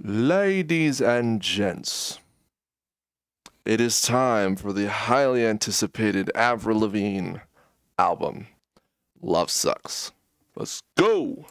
Ladies and gents, it is time for the highly anticipated Avril Lavigne album, Love Sucks. Let's go!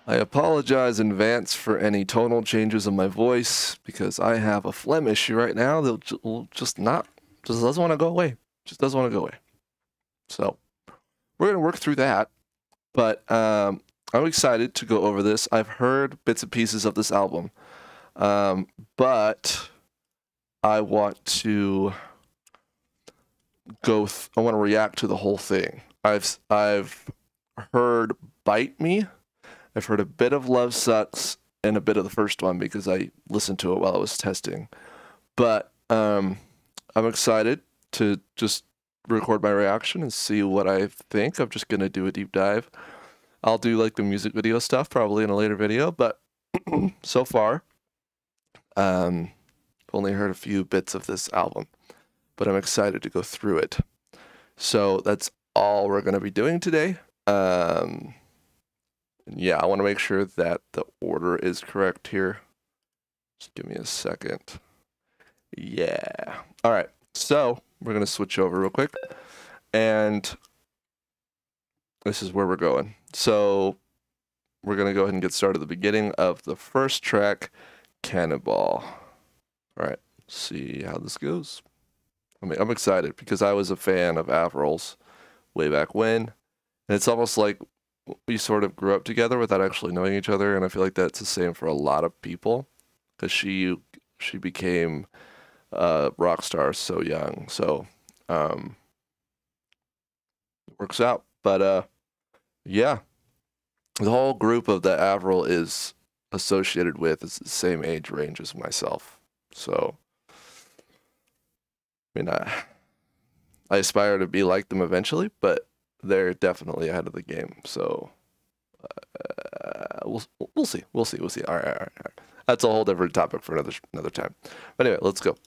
I apologize in advance for any tonal changes in my voice because I have a phlegm issue right now that will just doesn't want to go away. Just doesn't want to go away. So we're going to work through that. But I'm excited to go over this. I've heard bits and pieces of this album. But I want to I want to react to the whole thing. I've heard Bite Me. I've heard a bit of Love Sucks and a bit of the first one because I listened to it while I was testing. But I'm excited to just record my reaction and see what I think. I'm just going to do a deep dive. I'll do like the music video stuff probably in a later video, but so far, I've only heard a few bits of this album, but I'm excited to go through it. So that's all we're going to be doing today. Yeah, I want to make sure that the order is correct here. Just give me a second. Yeah. All right. So we're going to switch over real quick. And this is where we're going. So we're going to go ahead and get started at the beginning of the first track, Cannonball. All right. See how this goes. I'm excited because I was a fan of Avril's way back when. And it's almost like we sort of grew up together without actually knowing each other, and I feel like that's the same for a lot of people because she became a rock star so young, so it works out. But yeah, the whole group of that Avril is associated with is the same age range as myself, so I mean I aspire to be like them eventually, but they're definitely ahead of the game, so we'll see. All right. That's a whole different topic for another time. But anyway, let's go.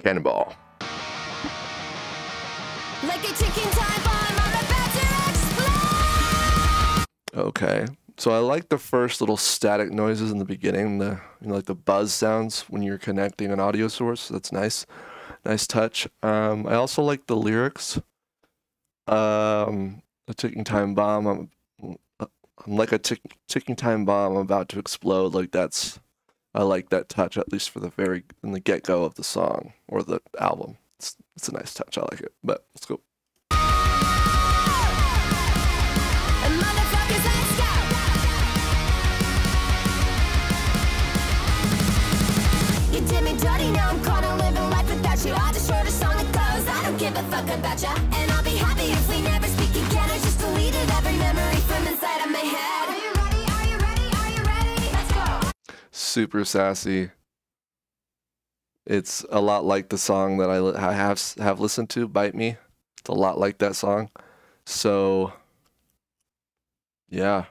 Cannonball. Like a ticking time bomb, I'm about to explode. Okay, so I like the first little static noises in the beginning, like the buzz sounds when you're connecting an audio source. That's nice touch. I also like the lyrics. A ticking time bomb. I'm like a ticking time bomb. I'm about to explode. I like that touch, at least for in the get-go of the song or the album. It's a nice touch. I like it. But let's go. You did me dirty, now I'm caught on living life without you. I just wrote a song that goes, I don't give a fuck about ya, and I'll be happy if we never speak again. I just deleted every memory from inside of my head. Are you ready? Let's go. Super sassy. It's a lot like the song that I have listened to, Bite Me. It's a lot like that song. So yeah.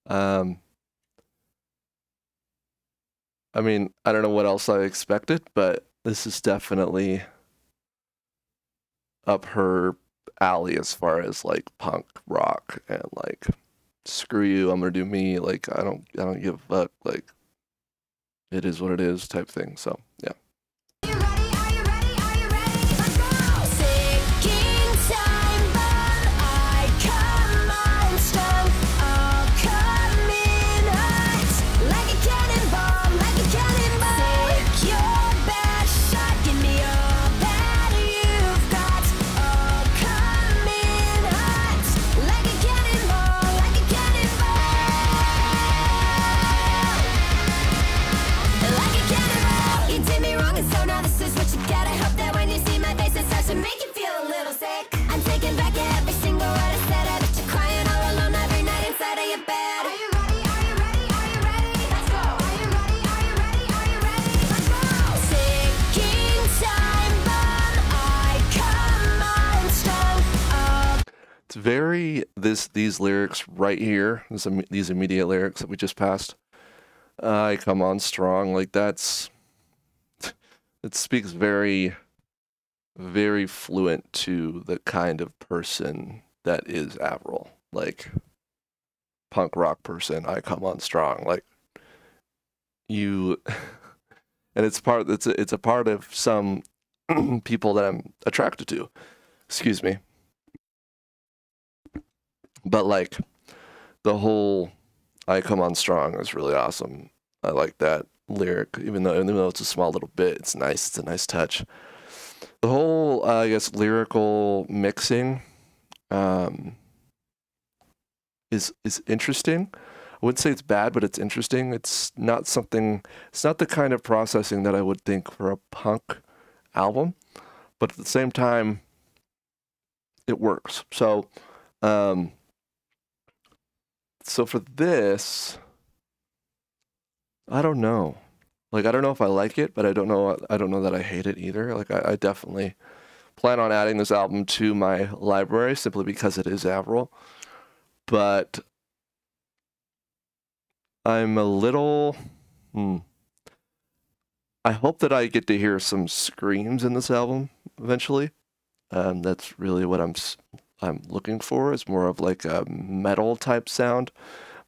I mean, I don't know what else I expected, but this is definitely up her alley as far as like punk rock and like screw you, I'm gonna do me. Like I don't give a fuck. Like it is what it is type thing. So yeah. Did me these lyrics right here, these immediate lyrics that we just passed. I come on strong, like it speaks very, very fluent to the kind of person that is Avril, like punk rock person. I come on strong, like you, and it's a part of some people that I'm attracted to. Excuse me. But like the whole I come on strong is really awesome. I like that lyric, even though it's a small little bit, it's nice. It's a nice touch. The whole I guess lyrical mixing is interesting. I wouldn't say it's bad, but it's interesting. It's not the kind of processing that I would think for a punk album, but at the same time it works. So for this, I don't know. Like, I don't know if I like it, but I don't know that I hate it either. Like, I definitely plan on adding this album to my library simply because it is Avril. But I'm a little... I hope that I get to hear some screams in this album eventually. That's really what I'm looking for, is more of like a metal type sound,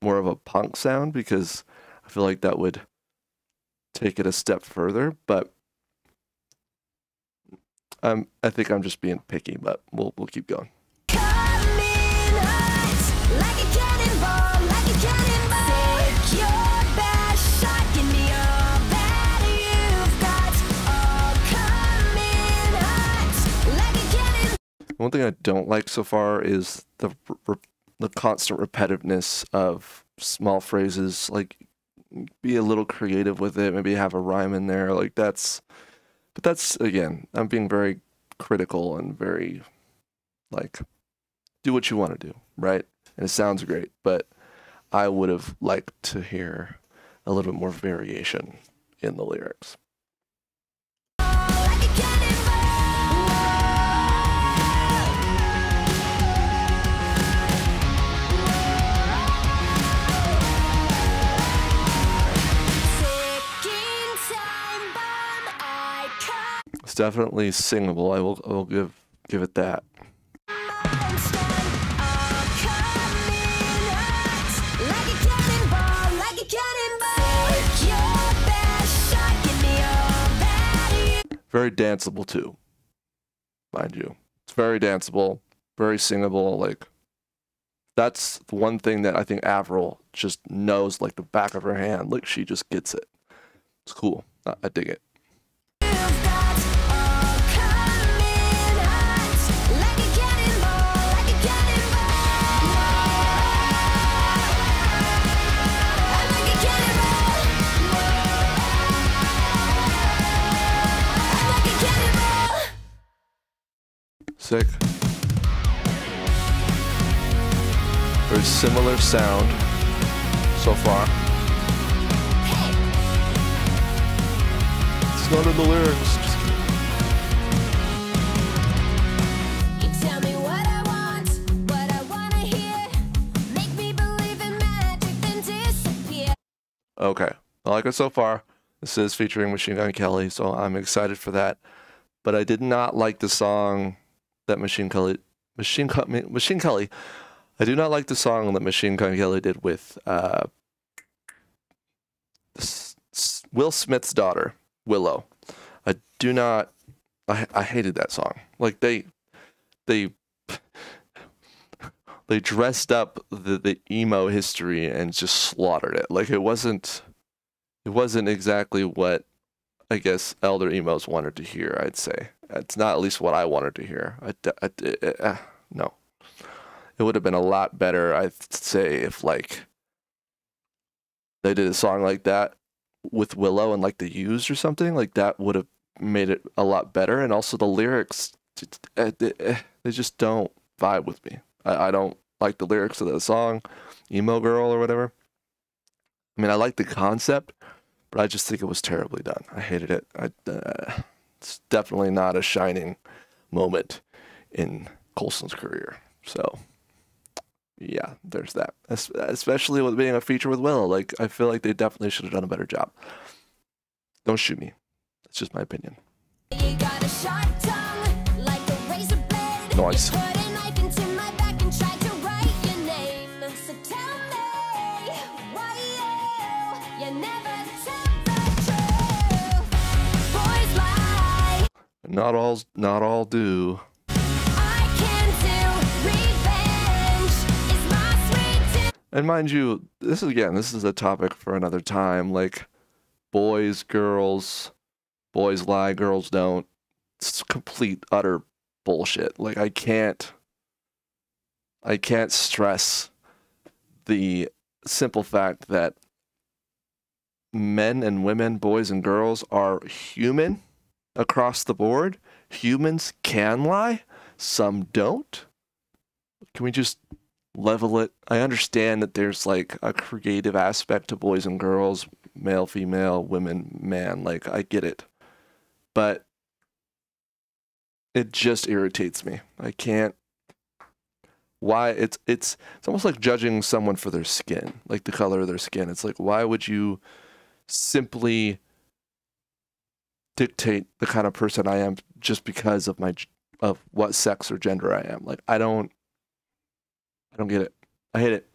more of a punk sound, because I feel like that would take it a step further. But I think I'm just being picky, but we'll keep going. One thing I don't like so far is the constant repetitiveness of small phrases. Like, be a little creative with it. Maybe have a rhyme in there. Like, but that's, again, I'm being very critical and very, like, do what you want to do, right? And it sounds great, but I would have liked to hear a little bit more variation in the lyrics. It's definitely singable. I will give it that. Very danceable too, mind you. It's very danceable, very singable. Like, that's the one thing that I think Avril just knows like the back of her hand. Like, she just gets it. It's cool. I dig it. Sick. Very similar sound so far. It's not in the lyrics. You tell me what I want, what I want to hear. Make me believe in magic, then disappear. Okay, I like it so far. This is featuring Machine Gun Kelly, so I'm excited for that. But I did not like the song that Machine Kelly. I do not like the song that Machine Gun Kelly did with Will Smith's daughter, Willow. I do not. I hated that song. Like, they dressed up the emo history and just slaughtered it. Like, it wasn't exactly what I guess elder emos wanted to hear. I'd say it's not at least what I wanted to hear. No, it would have been a lot better, I'd say, if like they did a song like that with Willow and like The Used or something. Like, that would have made it a lot better. And also the lyrics, they just don't vibe with me. I don't like the lyrics of the song, Emo Girl or whatever. I mean, I like the concept, but I just think it was terribly done. I hated it. It's definitely not a shining moment in Coulson's career. So yeah, there's that. Especially with being a feature with Willow. Like, I feel like they definitely should have done a better job. Don't shoot me. That's just my opinion. You got a sharp tongue, like a razor blade. Nice. You put a knife into my back and tried to write your name. So tell me, why you never tell the truth? Boys lie. Not all do. I can do revenge. It's my sweet tooth. And mind you, this is a topic for another time. Like, boys, girls, boys lie, girls don't. It's complete, utter bullshit. Like, I can't stress the simple fact that men and women, boys and girls are human across the board. Humans can lie, some don't. Can we just level it? I understand that there's like a creative aspect to boys and girls, male, female, women, man. Like, I get it. But it just irritates me. I can't. Why? It's almost like judging someone for their skin, like the color of their skin. It's like, why would you simply dictate the kind of person I am just because of of what sex or gender I am? Like, I don't get it. I hate it.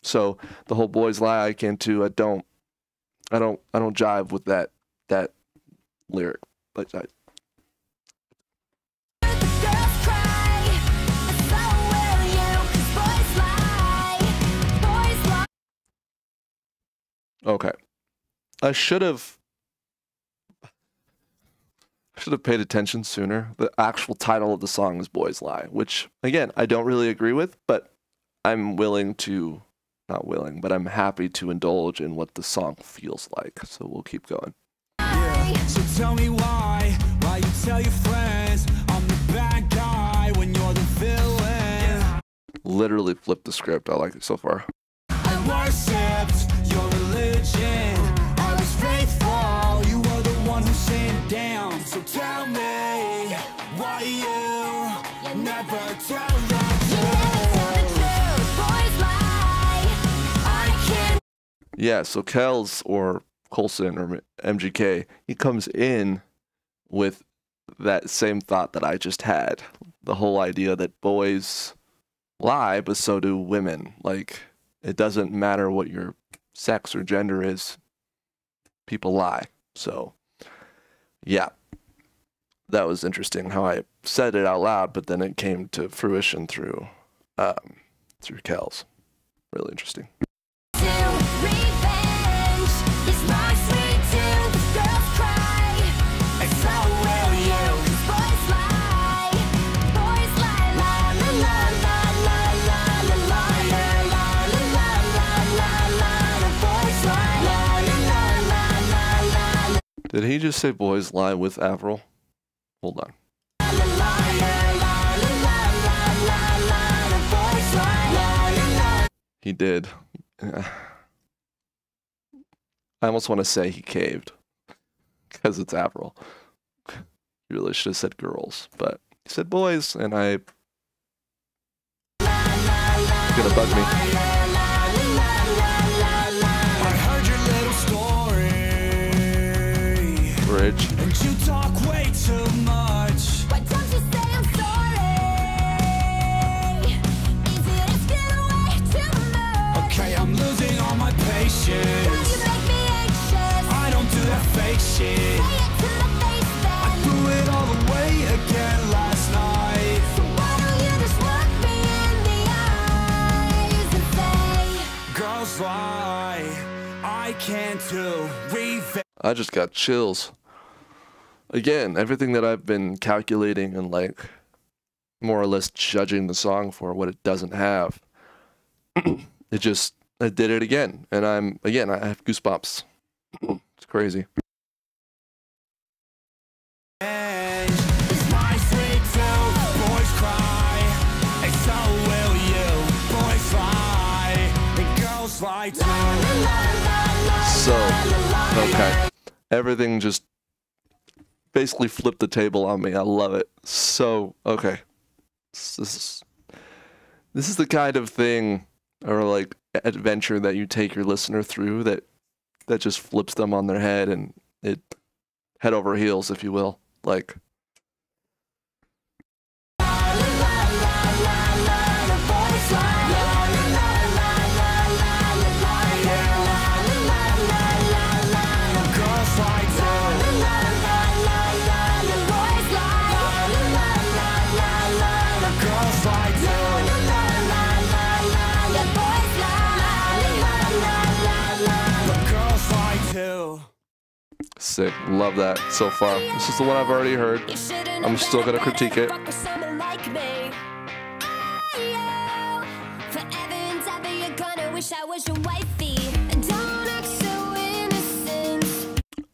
So the whole boys lie I can too. I don't jive with that lyric. Like, The girls cry, so will you, 'cause boys lie. Boys lie. okay. I should have paid attention sooner. The actual title of the song is Boys Lie, which again, I don't really agree with, but I'm I'm happy to indulge in what the song feels like. So we'll keep going. Yeah, so tell me why you tell your friends I'm the bad guy when you're the villain. Literally flip the script. I like it so far. I worshipped your religion. I was faithful, you were the one who sinned down. So tell me why you never tell the Yeah, so Kells or Coulson or MGK, he comes in with that same thought that I just had. The whole idea that boys lie, but so do women. Like, it doesn't matter what your sex or gender is, people lie. So, yeah, that was interesting how I said it out loud, but then it came to fruition through Kells. Really interesting. Did he just say boys lie with Avril? Hold on. He did. I almost want to say he caved because it's Avril. You really should have said girls, but he said boys, and it's gonna bug me. I heard your little story. Bridge. And you talk way too much. Why don't you say I'm sorry? Is it asking way too much? Okay, I'm losing all my Girl, patience. you make me anxious. I don't do that fake shit. Say it to my face I then. threw it all away again last night. So why don't you just look me in the eyes and say, Girls lie, I can't do revenge. I just got chills. Again, everything that I've been calculating and like more or less judging the song for what it doesn't have, I did it again. And I have goosebumps. It's crazy. It's my sweet tooth, boys cry, and so will you. Boys lie, and girls lie too. So, okay. Everything just basically flipped the table on me. I love it. So, okay. This This is the kind of thing or like adventure that you take your listener through that just flips them on their head and it head over heels, if you will. Like sick. Love that so far. This is the one I've already heard. I'm still gonna critique it.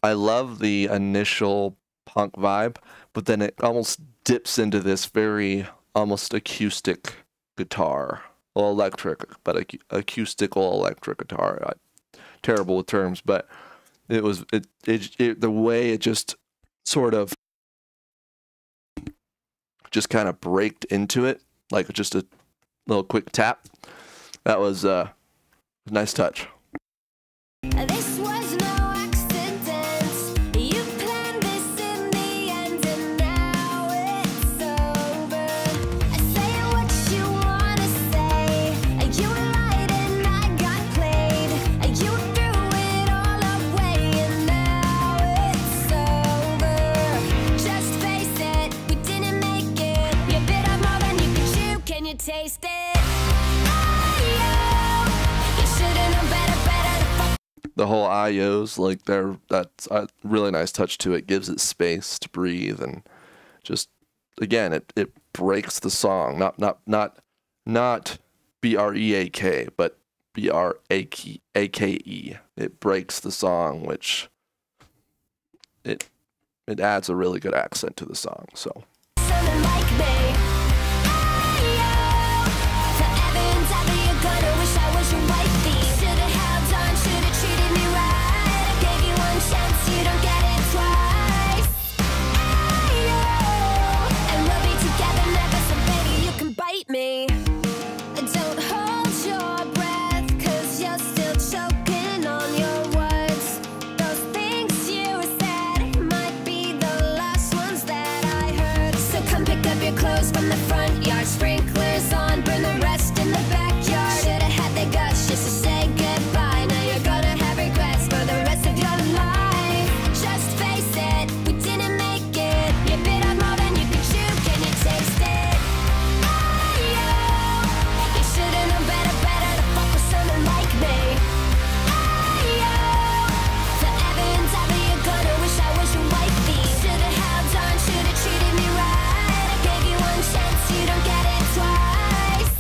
I love the initial punk vibe, but then it almost dips into this very almost acoustic guitar. Well, electric, but acoustical electric guitar. Terrible with terms, but it was the way it just sort of just kind of braked into it, like just a little quick tap. That was a nice touch. This was no accident. You planned this in the end, and now it's over. Say what you wanna say. You lied and I got played. You threw it all away, and now it's over. Just face it, we didn't make it. You bit off more than you could chew. Can you taste it? The whole IOs, like that's a really nice touch to it. Gives it space to breathe and just again it breaks the song. Not BREAK, but BRAKE. It breaks the song, which it adds a really good accent to the song. So. Someone like me. Forever and ever you're gonna wish I was your wifey. Should've held on, should've treated me right. I gave you one chance, you don't get it twice. And we'll be together never, so baby you can bite me. Don't hold your breath, 'cause you're still choking on your words. Those things you said might be the last ones that I heard. So come pick up your clothes from the front yard. Sprinklers on, burn the rest in the backyard. Should've had the guts just to say goodbye. Now you're gonna have regrets for the rest of your life. Just face it, we didn't make it. You bit off more than you could chew. Can you taste it? You should've known better to fuck with someone like me. Forever and ever you're gonna wish I was your wifey. Should've held on, should've treated me right. I gave you one chance, you don't get it twice.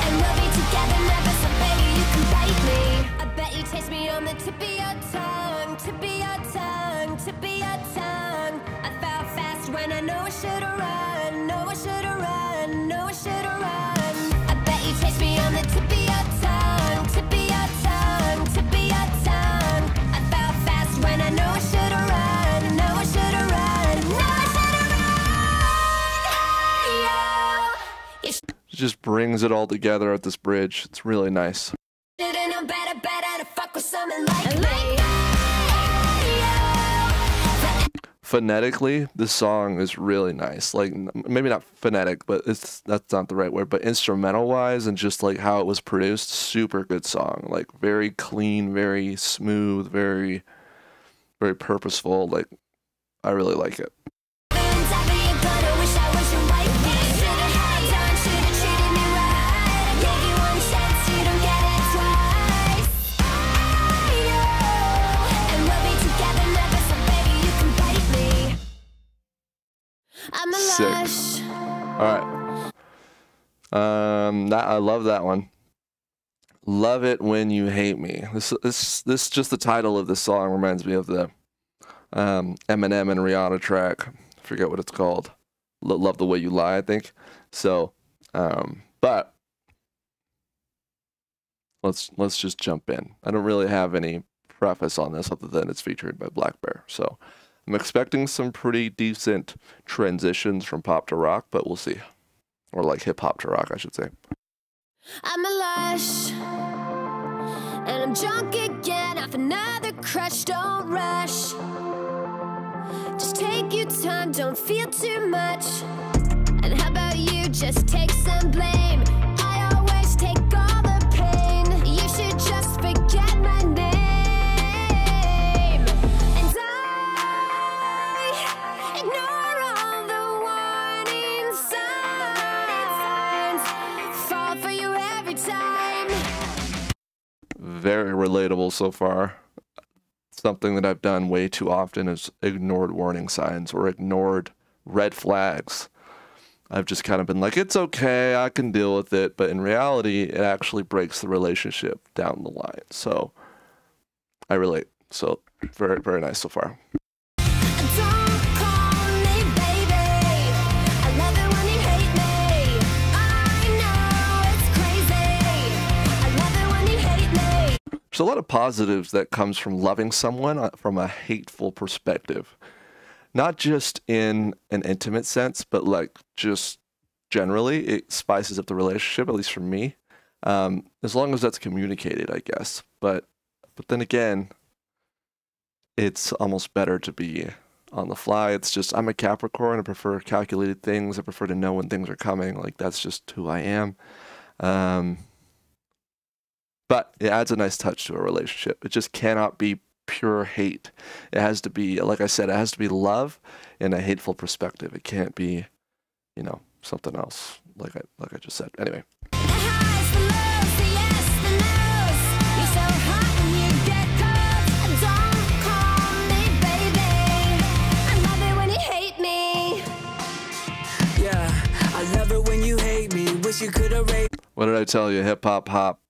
And we'll be together never, so baby you can bite me. I bet you taste me on the tip of your tongue, tip of your tongue, tip of your tongue. I fell fast when I know I should've run, know I should've run, know I should've run. I bet you taste me on the tip of your tongue, tip of your tongue, tip of your tongue. I fell fast when I know I should've run, know I should've run, know I should've run. You It just brings it all together at this bridge. It's really nice. should've known better to fuck with someone like me. Phonetically, this song is really nice. Like maybe not phonetic, but that's not the right word. But instrumental wise and just like how it was produced, super good song. Like very clean, very smooth, very purposeful. Like I really like it. I'm a Sick. lush. All right. I love that one. Love it when you hate me. This just the title of this song reminds me of the Eminem and Rihanna track. I forget what it's called. Love the Way You Lie, I think. So, but let's just jump in. I don't really have any preface on this other than it's featured by Black Bear. So I'm expecting some pretty decent transitions from pop to rock, but we'll see. or like hip hop to rock, I should say. I'm a lush, and I'm drunk again off another crush. Don't rush, just take your time, don't feel too much. And how about you just take some blame? I always take all the pain. You should just forget my name. And I ignore all the warning signs, fall for you every time. Very relatable so far. Something that I've done way too often is ignored warning signs or ignored red flags. I've just kind of been like, it's okay, I can deal with it. But in reality, it actually breaks the relationship down the line. So I relate. So very, very nice so far. Don't call me baby. I love it when you hate me. I know it's crazy. I love it when you hate me. There's a lot of positives that comes from loving someone from a hateful perspective. Not just in an intimate sense, but like just generally, it spices up the relationship, at least for me. As long as that's communicated, I guess. But then again, it's almost better to be on the fly. It's just, I'm a Capricorn. I prefer calculated things. I prefer to know when things are coming. Like, that's just who I am. But it adds a nice touch to a relationship. It just cannot be pure hate. It has to be, like I said, it has to be love in a hateful perspective. It can't be, you know, something else, like I just said. Anyway. The highs, the lows, the yes, the no's. You're so hot when you get cold. Don't call me baby. I love it when you hate me. Yeah, I love it when you hate me. Wish you could erase What did I tell you? Hip hop, hop.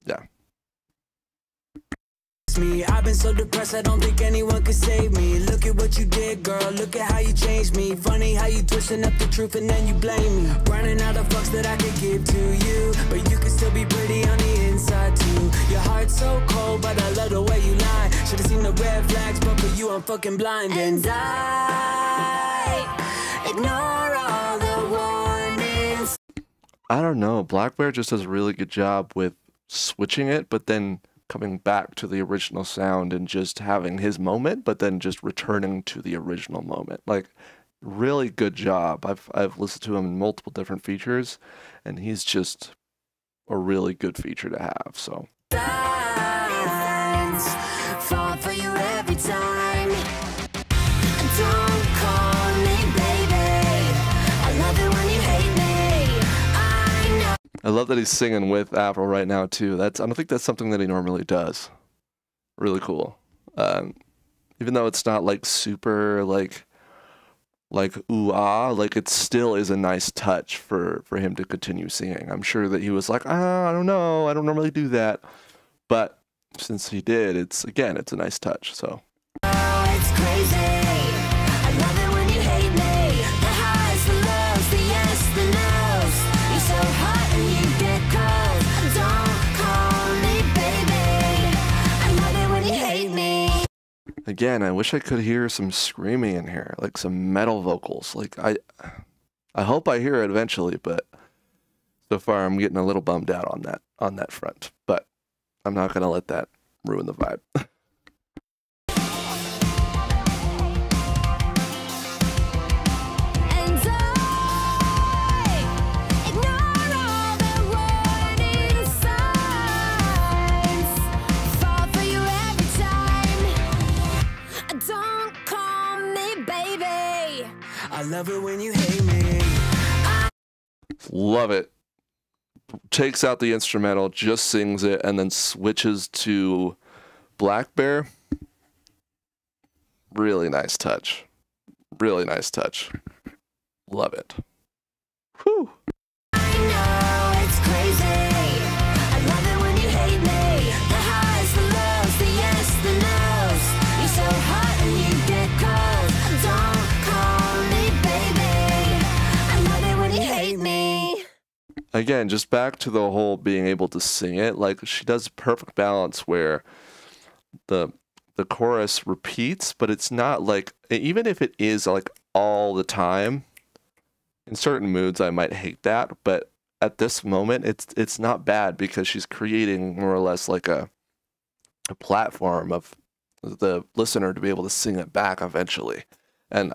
Yeah. me. I've been so depressed, I don't think anyone could save me. Look at what you did, girl. Look at how you changed me. Funny how you twisting up the truth and then you blame me. Running out of fucks that I could give to you, but you can still be pretty on the inside too. Your heart's so cold, but I love the way you lie. Should've seen the red flags, but for you I'm fucking blind. And I ignore all the warnings. I don't know. Black Bear just does a really good job with switching it, but then coming back to the original sound and just having his moment, but then just returning to the original moment. Like, really good job. I've listened to him in multiple different features, and he's just a really good feature to have. So Signs fall for you every time. Don't call me baby. I love it when you hate me. I know. I love that he's singing with Avril right now too. I don't think that's something that he normally does. Really cool. Even though it's not like super like ooh ah, like it still is a nice touch for him to continue singing. I'm sure that he was like, I don't know, I don't normally do that, but since he did, it's a nice touch. So Oh, it's crazy. I love it when you hate me. The highs, the lows, the yes, the no's. You're so hot and you get cold. Don't call me baby. I love it when you hate me. again, I wish I could hear some screaming in here, like some metal vocals. Like I hope I hear it eventually, but so far I'm getting a little bummed out on that front. But I'm not gonna let that ruin the vibe. And I ignore all the warning signs, fall for you every time. Don't call me baby. I love it when you hate me. Love it. Takes out the instrumental, just sings it, and then switches to Black Bear. Really nice touch. Really nice touch. Love it. Whew. I know it's crazy. I love it when you hate me. The highs, the lows, the yes, the no's. You're so hot and you get cold. Don't call me baby. I love it when you hate me. Again, just back to the whole being able to sing it. Like, she does a perfect balance where the chorus repeats, but it's not like, even if it is like all the time, in certain moods I might hate that, but at this moment it's not bad because she's creating more or less like a platform of the listener to be able to sing it back eventually. And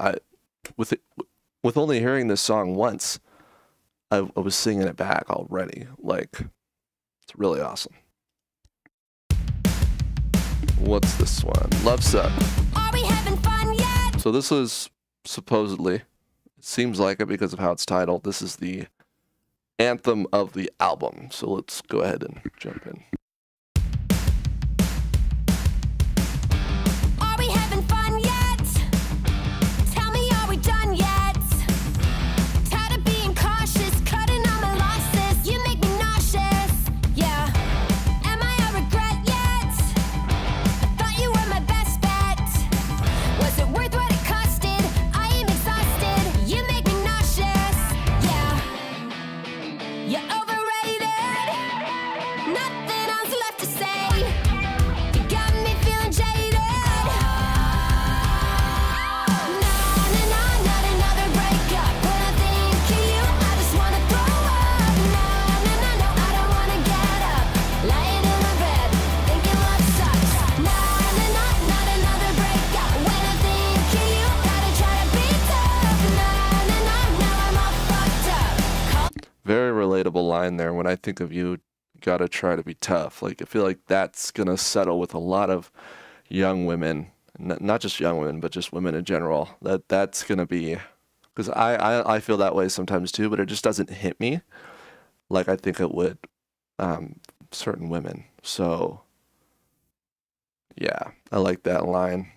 with only hearing this song once, I was singing it back already. Like, it's really awesome. What's this one? Love Suck. Are we having fun yet? So this is supposedly, it seems like it because of how it's titled, this is the anthem of the album. So let's go ahead and jump in. Are we having fun yet? Tell me, are we done yet? Tired of being cautious, cutting on my losses. You make me nauseous. Yeah. Am I a regret yet? I thought you were my best bet. Was it worth what it costed? I am exhausted. You make me nauseous. Yeah. You're overrated. Nothing else left to say. You got me feeling jaded. Not another breakup. When I think of you, I just wanna throw up. No, I don't wanna get up. Lying in my bed, thinking love sucks. Not another breakup. When I think of you, gotta try to be tough. Now I'm all fucked up. Very relatable line there. When I think of you, gotta try to be tough. Like, I feel like that's gonna settle with a lot of young women, not just young women, but just women in general. That's gonna be, because I feel that way sometimes too, but it just doesn't hit me like I think it would certain women. So yeah, I like that line.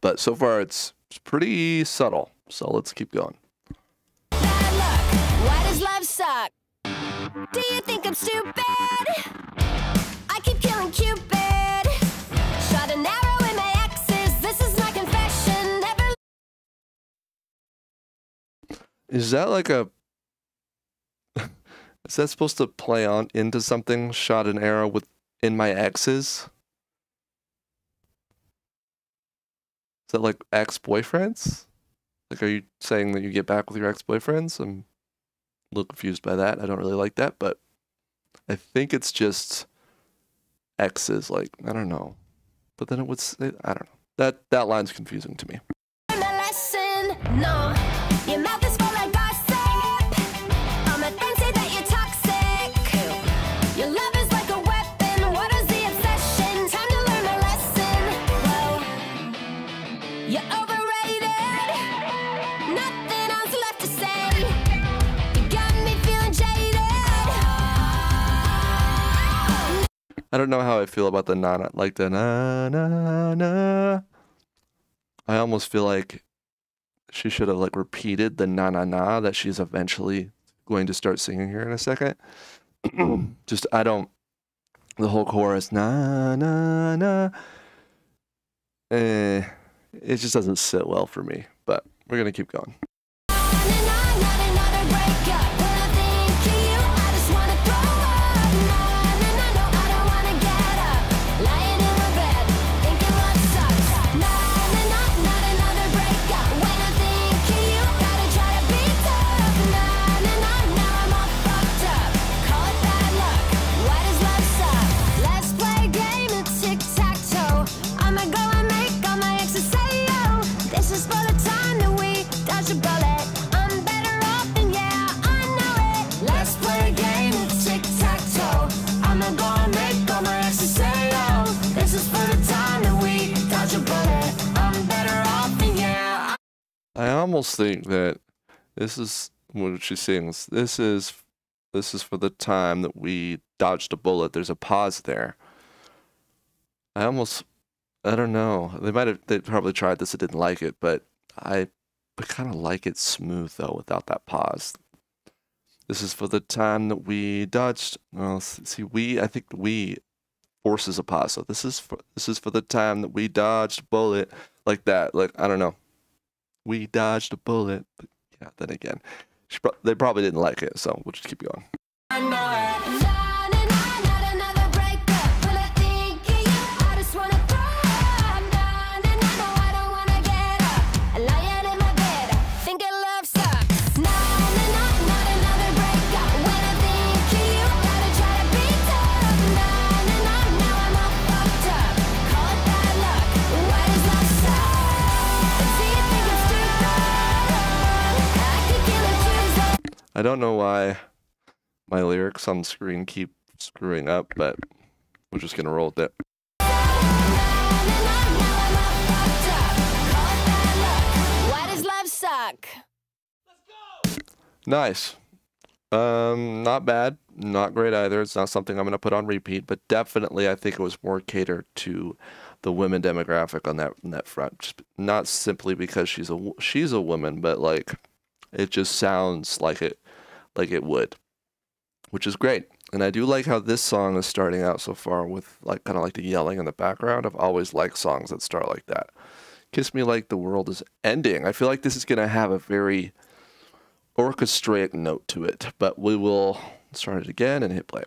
But so far it's pretty subtle. So let's keep going. Bad luck. Why does love suck? Do you think I'm stupid? I keep killing Cupid. Shot an arrow in my exes. This is my confession. Never. Is that like a is that supposed to play on into something? Shot an arrow in my exes? Is that like ex-boyfriends? Like, are you saying that you get back with your ex-boyfriends? I'm a little confused by that. I don't really like that, but I think it's just exes. Like, I don't know. But then it would say, I don't know. That line's confusing to me. Learn my lesson. No. Your mouth is full like gossip. All my friends say that you're toxic. Your love is like a weapon. What is the obsession? Time to learn my lesson. Whoa. You're overrated. Nothing else left to say. You got me feeling jaded. I don't know how I feel about the na like the na na na. I almost feel like she should have like repeated the na na na that she's eventually going to start singing here in a second. Just the whole chorus na na na. It just doesn't sit well for me. But we're gonna keep going. Not another breakup. When I think of you, I just wanna throw up. No, I don't wanna get up. Lying in my bed, thinking love sucks. Not another breakup. When I think of you, gotta try to be tough. Now I'm all fucked up. Call it bad luck. Why does love suck? Let's play a game of tic-tac-toe. I'ma go and make all my exes say yo. This is for the time that we dodge a bullet. I'm better off and yeah, I know it. Let's play a game of tic-tac-toe. I'ma go and make all my exes say yo. This is for the time that we dodge a bullet. I'm better off and yeah. I almost think that this is what she sings. This is for the time that we dodged a bullet. There's a pause there. I don't know. They probably tried this and didn't like it, but I kind of like it smooth though without that pause. This is for the time that we dodged. Well, see, I think we forces a pause. So this is for the time that we dodged a bullet, like that. Like, I don't know. We dodged a bullet. But yeah, then again, they probably didn't like it, so we'll just keep going. I know it. Not another breakup. When I think of you, I just wanna throw up. No, I don't wanna get up. Lying in my bed, thinking love I don't know why my lyrics on the screen keep screwing up, but we're just gonna roll with it. Why does love suck? Nice. Not bad, not great either. It's not something I'm gonna put on repeat, but definitely I think it was more catered to the women demographic on that front. Just not simply because she's a woman, but like it just sounds like it would, which is great. And I do like how this song is starting out so far with like kind of like the yelling in the background. I've always liked songs that start like that. Kiss Me Like the World is Ending. I feel like this is gonna have a very orchestrate note to it, but we will start it again and hit play.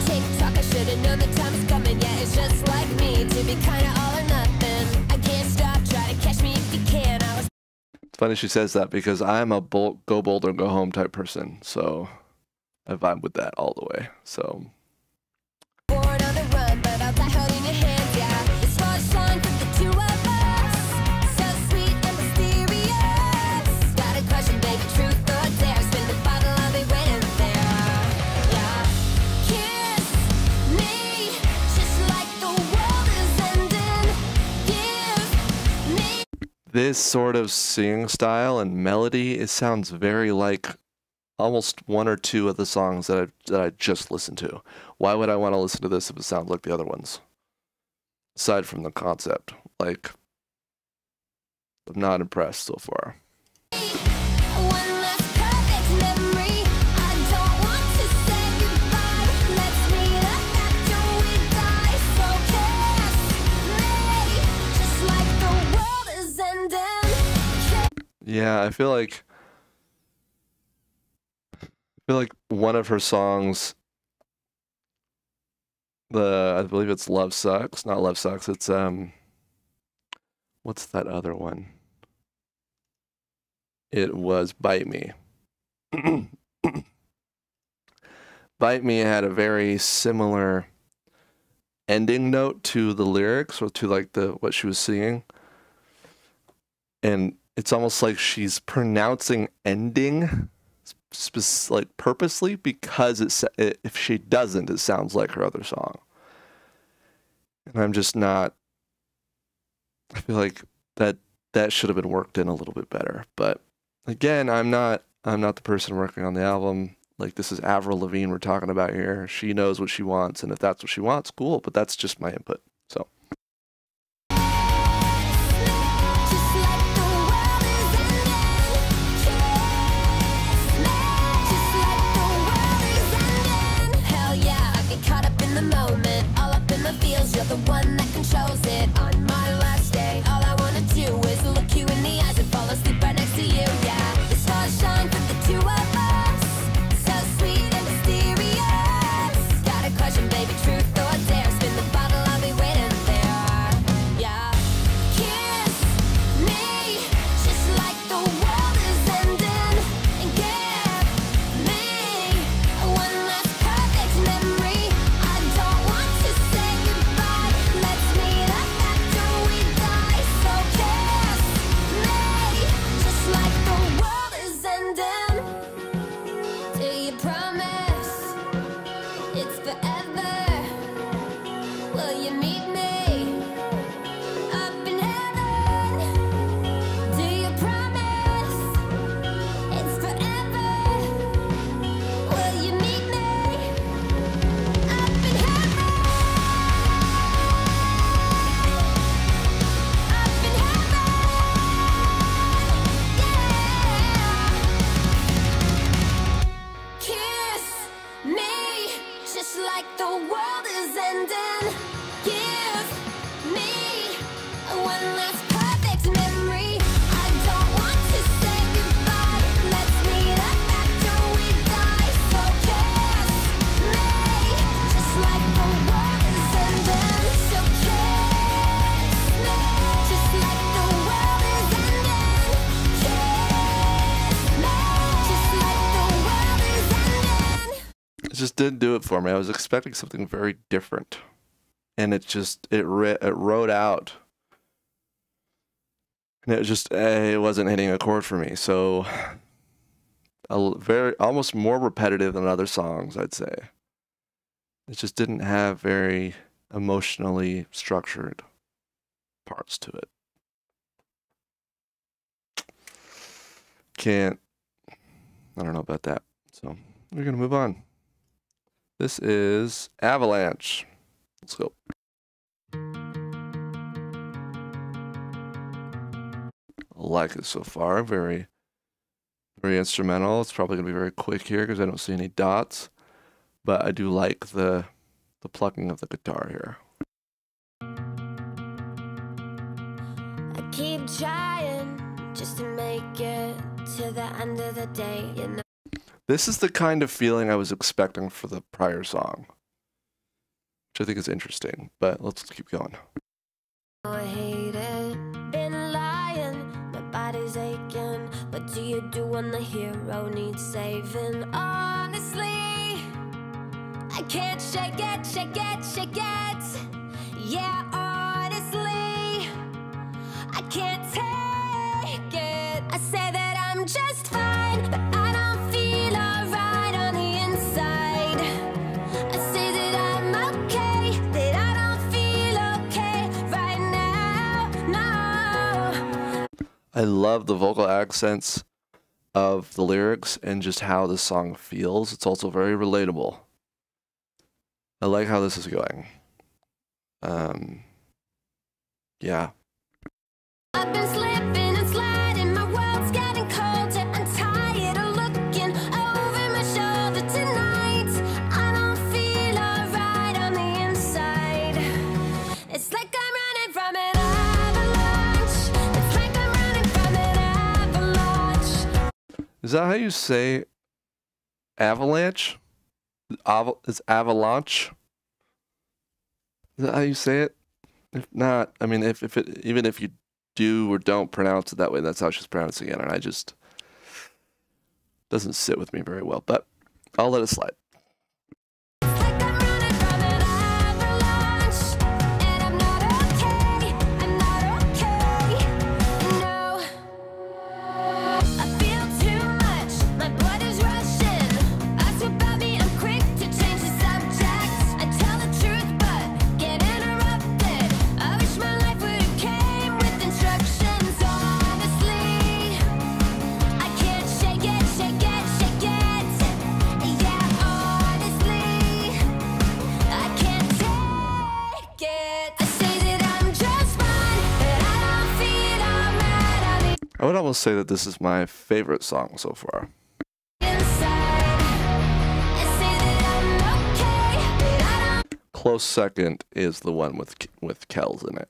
TikTok, I should've known the time is coming. Yeah, it's just like me to be kinda all or nothing. I can't stop, try to catch me if you can. I was It's funny she says that because I'm a go bold or go home type person, so I vibe with that all the way. So born on the run, but I'll die holding your hands, yeah. This was song for the two of us. So sweet and mysterious. Got a question, baby, truth or dare. Spin the bottle, I'll be waiting there. Yeah. Kiss me, just like the world is ending. Give me. this sort of singing style and melody, it sounds very like almost one or two of the songs that I just listened to. Why would I want to listen to this if it sounds like the other ones? Aside from the concept, like, I'm not impressed so far. One last perfect memory. I don't want to say goodbye. Let's meet up after we die. So kiss me, just like the world is ending. Yeah, I feel like one of her songs, I believe it's Love Sucks, not Love Sucks, it's what's that other one? It was Bite Me. Bite Me had a very similar ending note to the lyrics or to like what she was singing. And it's almost like she's pronouncing ending like purposely because if she doesn't, it sounds like her other song. And I'm just not. I feel like that should have been worked in a little bit better. But again, I'm not the person working on the album. Like, this is Avril Lavigne we're talking about here. She knows what she wants, and if that's what she wants, cool. But that's just my input. So. Just like the world is ending. Kiss me, just like the world is ending. Hell yeah, I get caught up in the moment, all up in the feels. You're the one that controls it. On my last day, all I wanna do is look you in the eyes and fall asleep right next to you. Yeah, this was shine for the two of us. So sweet and mysterious. Got a question, baby, truth or dare. Spin the bottle, I'll be waiting there. Yeah. Kiss me, just like the world is ending. And give me one last perfect memory. I don't want to say goodbye. Let's meet up after we die. So kiss me, just like the world is ending. Do you promise it's forever? Will you meet me up in heaven? Do you promise just didn't do it for me. I was expecting something very different, and it wrote out, and it wasn't hitting a chord for me. So, almost more repetitive than other songs, I'd say. It just didn't have very emotionally structured parts to it. I don't know about that. So we're going to move on. This is Avalanche. Let's go. I like it so far. Very, very instrumental. It's probably going to be very quick here because I don't see any dots. But I do like the plucking of the guitar here. I keep trying just to make it to the end of the day. You know? This is the kind of feeling I was expecting for the prior song, which I think is interesting. But let's keep going. I hate it, been lying, my body's aching. What do you do when the hero needs saving? Honestly, I can't shake it, shake it, shake it. Yeah, honestly, I can't take it. I say that I'm just fine, but I don't feel alright on the inside. I say that I'm okay, that I don't feel okay right now, no. I love the vocal accents of the lyrics and just how the song feels. It's also very relatable. I like how this is going. Yeah. I've been slipping and sliding, my world's getting colder. I'm tired of looking over my shoulder tonight. I don't feel alright on the inside. It's like I'm running from an avalanche. It's like I'm running from an avalanche. Is that how you say avalanche? It's avalanche? Is that how you say it? If not, I mean, even if you do or don't pronounce it that way, that's how she's pronouncing it, and I just doesn't sit with me very well. But I'll let it slide. It's like I'm running from an avalanche, and I'm not okay. I'm not okay. No, I feel too much. My blood is rushing. Ask about me, I'm quick to change the subject. I tell the truth, but get interrupted. I wish my life would have came with instructions. Honestly, I can't shake it, shake it, shake it. Yeah, honestly, I can't take it. I say that I'm just fine, but I don't feel alright on the I would almost say that this is my favorite song so far. inside. I say that I'm okay, but I don't Close second is the one with Kells in it.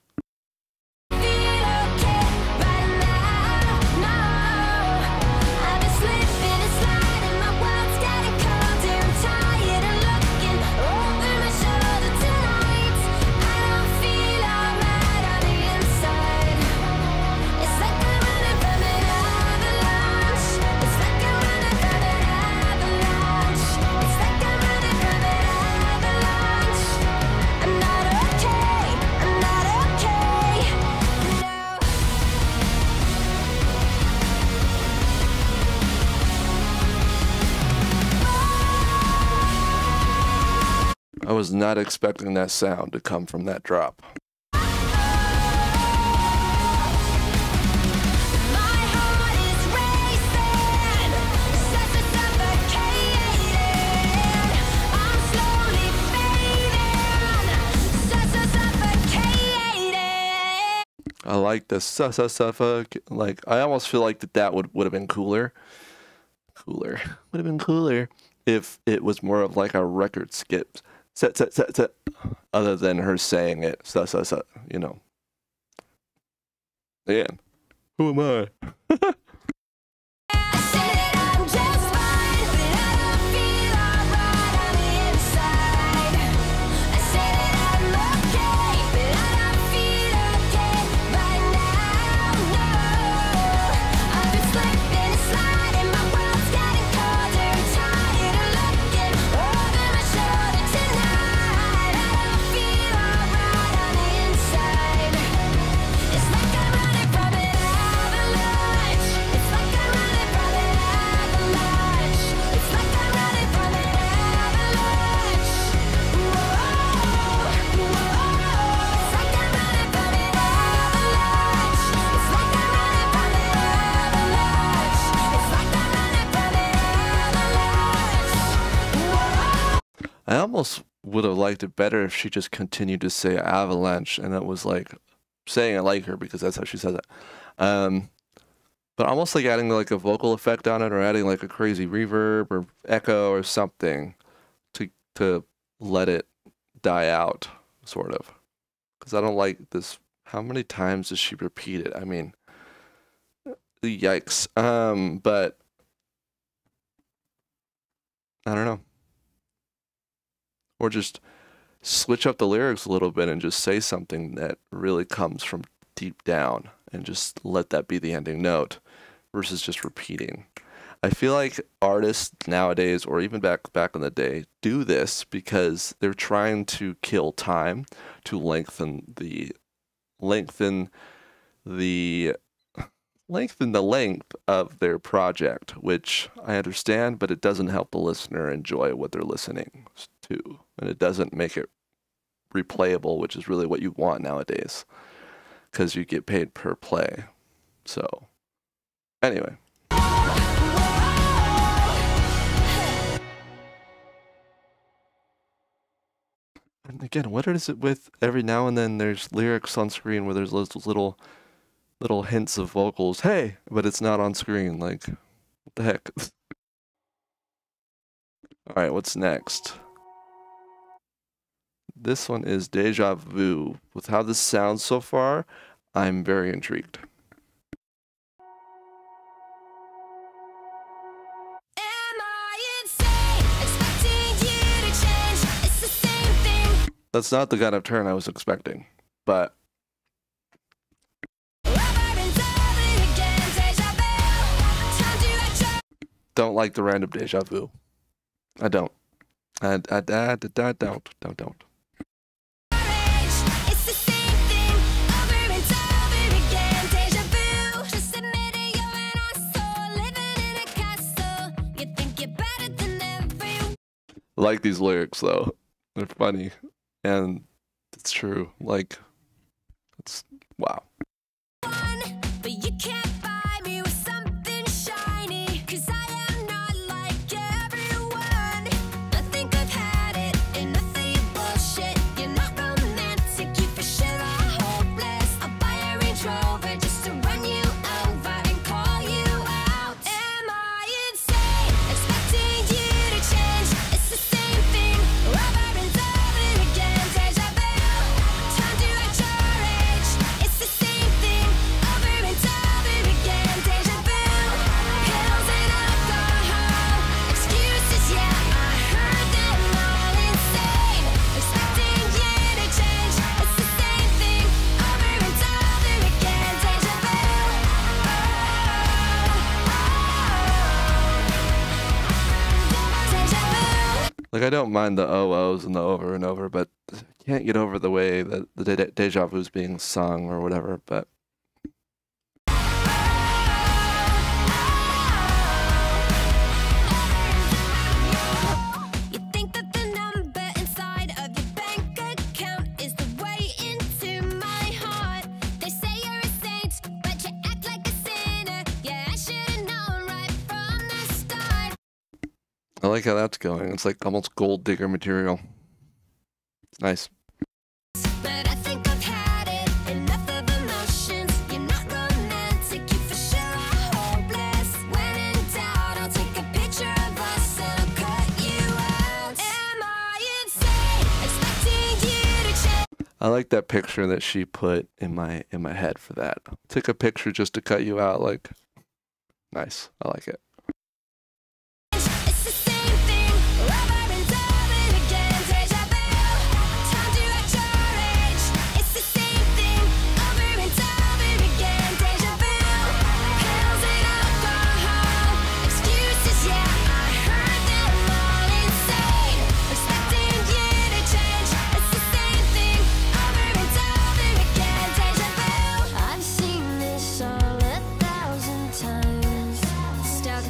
feel okay right now, no. I've been slipping and sliding, my world's getting colder. I'm tired of looking over my shoulder tonight. I don't feel alright on the inside. It's like I'm running from an avalanche. It's like I'm running from an avalanche. It's like I'm running from an avalanche. I'm not okay. I'm not okay. No. I was not expecting that sound to come from that drop. My heart is racing, such a suffocating. I'm slowly fading, such a suffocating. I like the suffocate. Like, I almost feel like that would have been cooler. Would have been cooler if it was more of like a record skip. Set. Other than her saying it. You know. Man, who am I? I say that I'm just fine, but I don't feel alright on the inside. I say that I'm okay, but I don't feel okay right now, no. I've been slipping and sliding, my world's getting colder. I'm tired of looking over I almost would have liked it better if she just continued to say avalanche and it was like saying it like her because that's how she says it. But almost like adding like a vocal effect on it or adding like a crazy reverb or echo or something to let it die out, sort of. Because I don't like this. How many times does she repeat it? I mean, yikes. But I don't know. Or just switch up the lyrics a little bit and just say something that really comes from deep down and just let that be the ending note versus just repeating. I feel like artists nowadays, or even back in the day, do this because they're trying to kill time, to lengthen the length of their project, which I understand, but it doesn't help the listener enjoy what they're listening to, and it doesn't make it replayable, which is really what you want nowadays, because you get paid per play. So, anyway. And again, what is it with every now and then there's lyrics on screen where there's those little hints of vocals, hey, but it's not on screen, like, what the heck? Alright, what's next? This one is Deja Vu. With how this sounds so far, I'm very intrigued. That's not the kind of turn I was expecting, but don't like the random deja vu. I don't. I don't. I like these lyrics though. They're funny. And it's true. Like, it's wow. But you can't buy me with something shiny, 'cause I am not like everyone. I think I've had it, enough of your bullshit. You're not romantic, you for sure are hopeless. I'll buy a Range Rover just to run you over and call you out. Am I insane, expecting you to change? It's the same thing, over and over again. Deja vu, time to act your age. It's the same thing, over and over again. Deja vu, pills and alcohol, excuses, yeah, I heard them all. Insane, expecting you to change. It's the same thing, over and over again. Deja vu, deja vu. Like, I don't mind the OOs and the over and over, but I can't get over the way that the deja vu's being sung or whatever, but You think that the number inside of your bank account is the way into my heart. They say you're a saint, but you act like a sinner. Yeah, I should've known right from the start. I like how that's going. It's like almost gold digger material. Nice. But I think I've had it, enough of emotions. You're not romantic, you for sure are hopeless. When in doubt, I'll take a picture of us and I'll cut you out. Am I insane, expecting you to change? I like that picture that she put in my head for that. Took a picture just to cut you out, like, nice. I like it. It's the same thing, over and over again. Deja vu, time to act your age. It's the same thing, over and over again. Deja vu, pills and alcohol, excuses, yeah, I heard them all. Insane, expecting you to change. It's the same thing, over and over again. Deja vu, I've seen this all 1,000 times. Stuck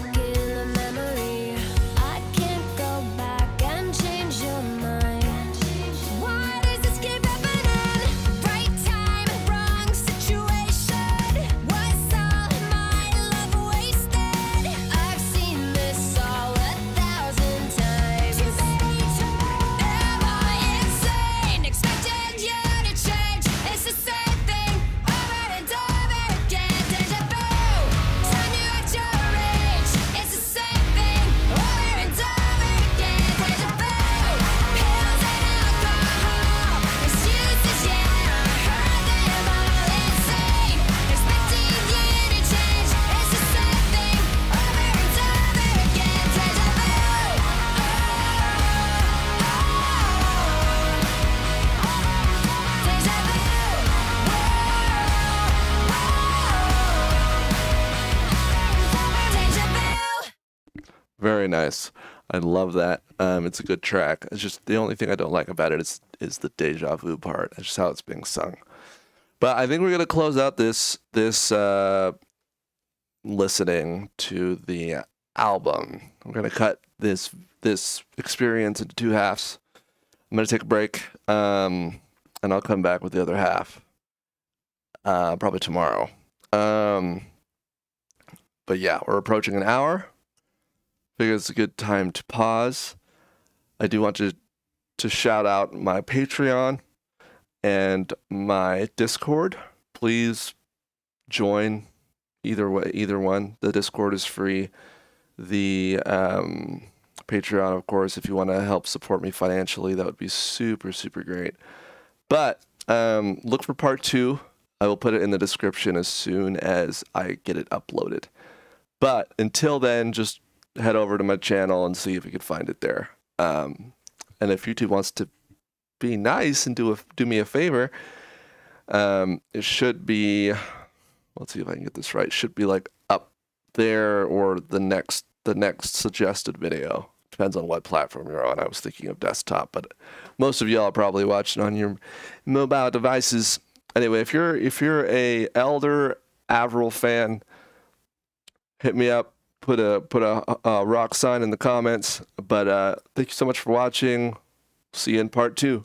Very nice. I love that. It's a good track. It's just the only thing I don't like about it is the deja vu part. It's just how it's being sung. But I think we're gonna close out this listening to the album. We're gonna cut this experience into two halves. I'm gonna take a break, and I'll come back with the other half probably tomorrow. But yeah, we're approaching an hour. Figure it's a good time to pause. I do want to shout out my Patreon and my Discord. Please join either one. The Discord is free. The Patreon, of course, if you want to help support me financially, that would be super, super great. But look for part 2. I will put it in the description as soon as I get it uploaded. But until then, just head over to my channel and see if you can find it there. And if YouTube wants to be nice and do me a favor, it should be, let's see if I can get this right. It should be like up there or the next suggested video. Depends on what platform you're on. I was thinking of desktop, but most of y'all are probably watching on your mobile devices. Anyway, if you're a Elder Avril fan, hit me up. Put a rock sign in the comments. But thank you so much for watching. See you in part 2.